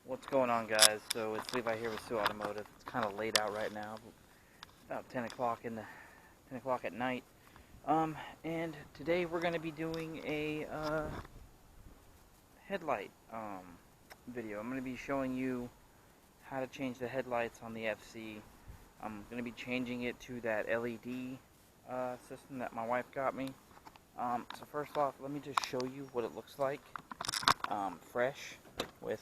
What's going on, guys? So it's Levi here with Sue Automotive. It's kind of late out right now, about 10 o'clock at night. And today we're going to be doing a headlight video. I'm going to be showing you how to change the headlights on the FC. I'm going to be changing it to that L.E.D system that my wife got me. So first off, let me just show you what it looks like fresh with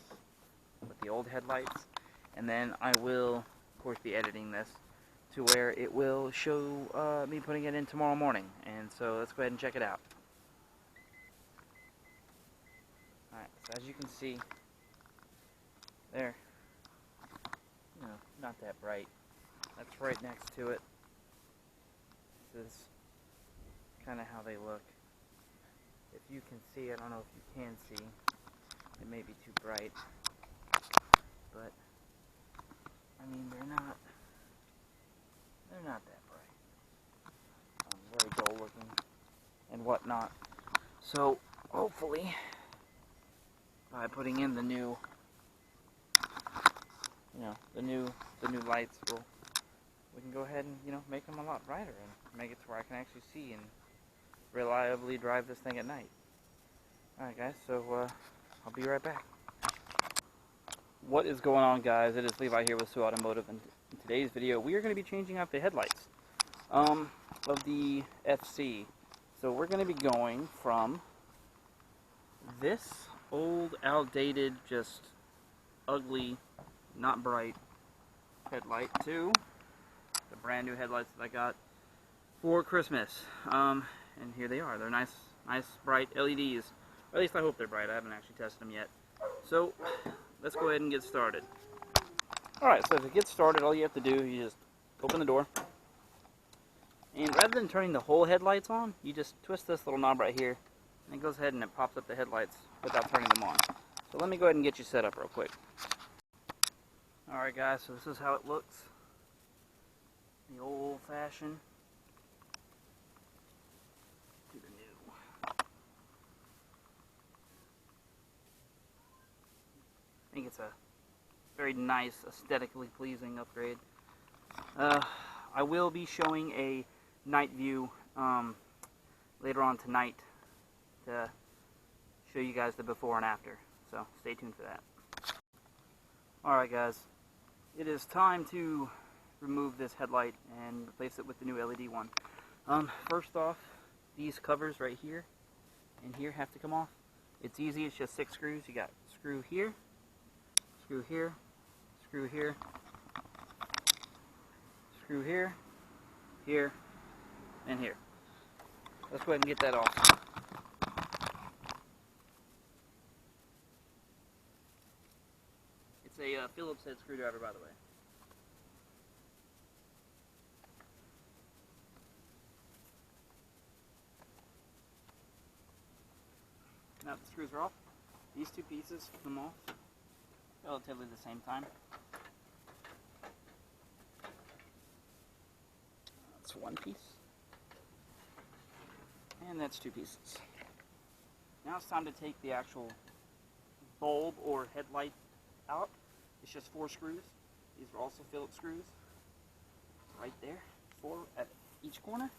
the old headlights, and then I will of course be editing this to where it will show me putting it in tomorrow morning. And so let's go ahead and check it out. Alright, so as you can see there, not that bright. That's right next to it. This is kind of how they look. If you can see, I don't know if you can see, it may be too bright, but I mean they're not that bright. Very dull looking and whatnot. So hopefully by putting in the new the new lights, we can go ahead and make them a lot brighter and make it to where I can actually see and reliably drive this thing at night. Alright guys, so I'll be right back. What is going on, guys? It is Levi here with Sue Automotive, and in today's video we are going to be changing out the headlights of the FC. So we're going to be going from this old, outdated, just ugly, not bright headlight to the brand new headlights that I got for Christmas. And here they are. They're nice bright LEDs. Or at least I hope they're bright. I haven't actually tested them yet. So let's go ahead and get started. Alright, so to get started, all you have to do, you just open the door. And rather than turning the whole headlights on, you just twist this little knob right here, and it goes ahead and it pops up the headlights without turning them on. So let me go ahead and get you set up real quick. Alright guys, so this is how it looks. The old-fashioned to the new. I think it's a very nice, aesthetically pleasing upgrade. I will be showing a night view later on tonight to show you guys the before and after. So stay tuned for that. Alright guys, it is time to remove this headlight and replace it with the new LED one. First off, these covers right here and here have to come off. It's easy, it's just 6 screws. You got screw here, screw here, screw here, screw here, here, and here. Let's go ahead and get that off. It's a Phillips head screwdriver, by the way. Now that the screws are off, these two pieces come off relatively the same time. That's one piece. And that's 2 pieces. Now it's time to take the actual bulb or headlight out. It's just 4 screws. These are also Phillips screws. Right there. 4 at each corner.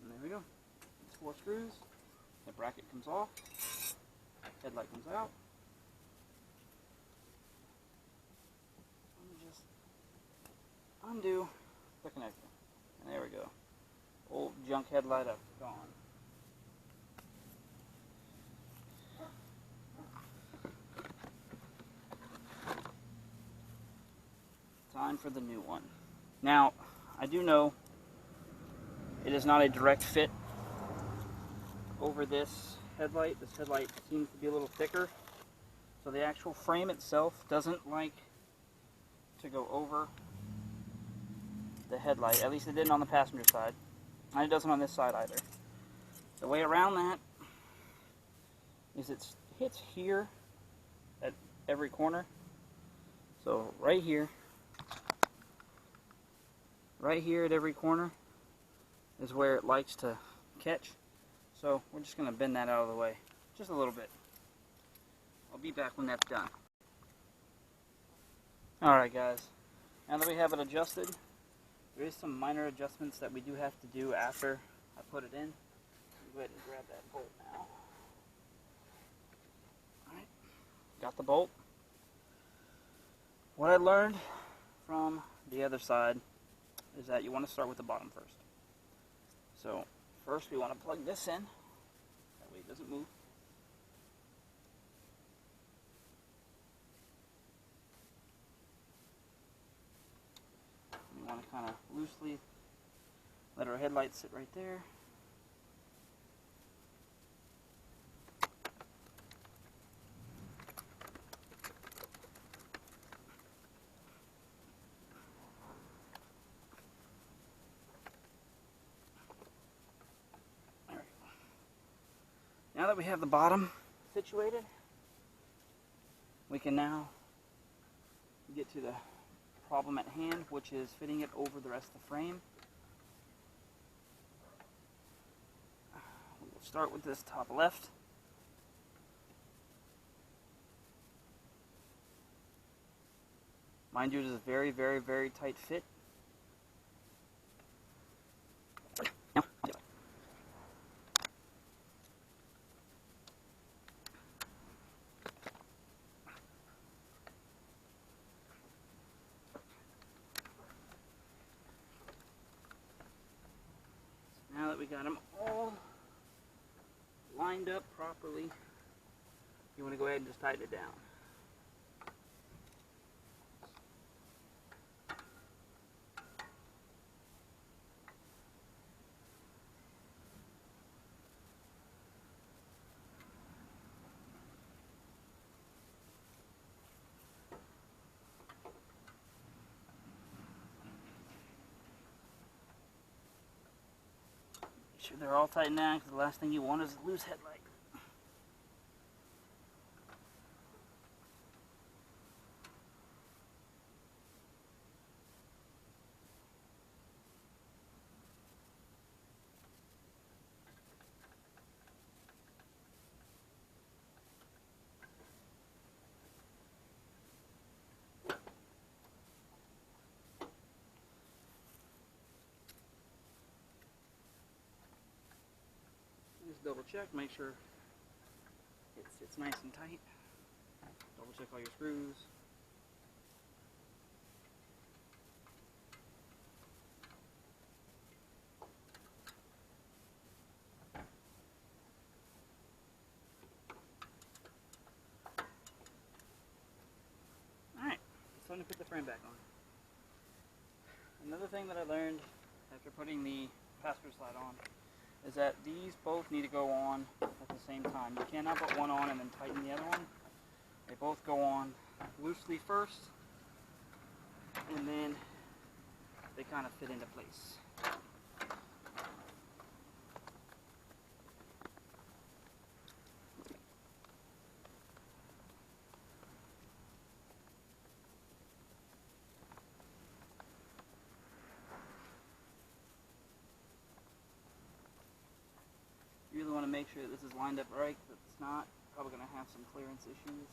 And there we go. It's 4 screws. The bracket comes off. Headlight comes out. Let me just undo the connector. And there we go. Old junk headlight up, gone. Time for the new one. Now, I do know it is not a direct fit over this headlight. This headlight seems to be a little thicker, so the actual frame itself doesn't like to go over the headlight. At least it didn't on the passenger side, and it doesn't on this side either. The way around that is it hits here at every corner. So right here right here at every corner is where it likes to catch. So we're just going to bend that out of the way just a little bit. I'll be back when that's done. Alright guys, now that we have it adjusted, there is some minor adjustments that we do have to do after I put it in. Go ahead and grab that bolt now. Alright, got the bolt. What I learned from the other side is that you want to start with the bottom first. So first we want to plug this in, that way it doesn't move. We want to kind of loosely let our headlights sit right there. Now that we have the bottom situated, we can now get to the problem at hand, which is fitting it over the rest of the frame. We'll start with this top left. Mind you, it is a very, very, very tight fit. Now that we got them all lined up properly, you want to go ahead and just tighten it down. Make sure they're all tightened down, because the last thing you want is a loose headlight. Just double check, make sure it sits nice and tight. Double check all your screws. Alright, it's time to put the frame back on. Another thing that I learned after putting the passenger side on is that these both need to go on at the same time. You cannot put one on and then tighten the other one. They both go on loosely first, and then they kind of fit into place. You really want to make sure that this is lined up right, because if it's not, probably going to have some clearance issues.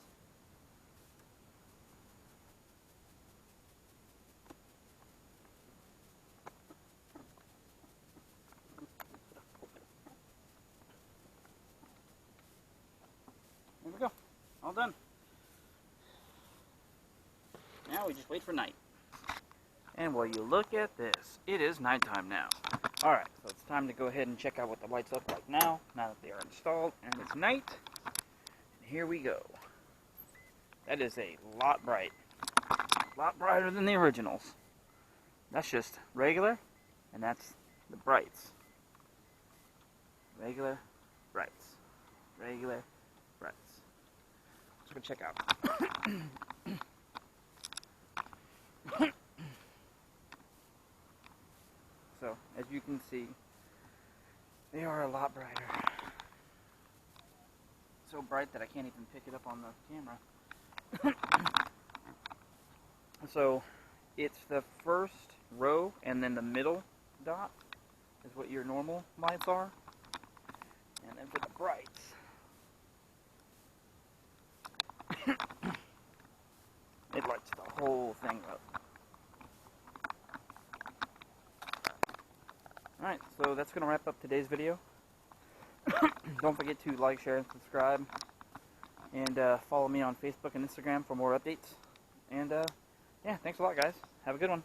There we go. All done. Now we just wait for night. And will you look at this? It is nighttime now. Alright, so it's time to go ahead and check out what the lights look like now that they are installed, and it's night. And here we go. That is a lot bright. A lot brighter than the originals. That's just regular, and that's the brights. Regular, brights. Regular, brights. Let's go check out. So, as you can see, they are a lot brighter. So bright that I can't even pick it up on the camera. So, it's the first row, and then the middle dot is what your normal lights are. And then for the brights, it lights the whole thing up. Alright, so that's going to wrap up today's video. Don't forget to like, share, and subscribe. And follow me on Facebook and Instagram for more updates. And yeah, thanks a lot, guys. Have a good one.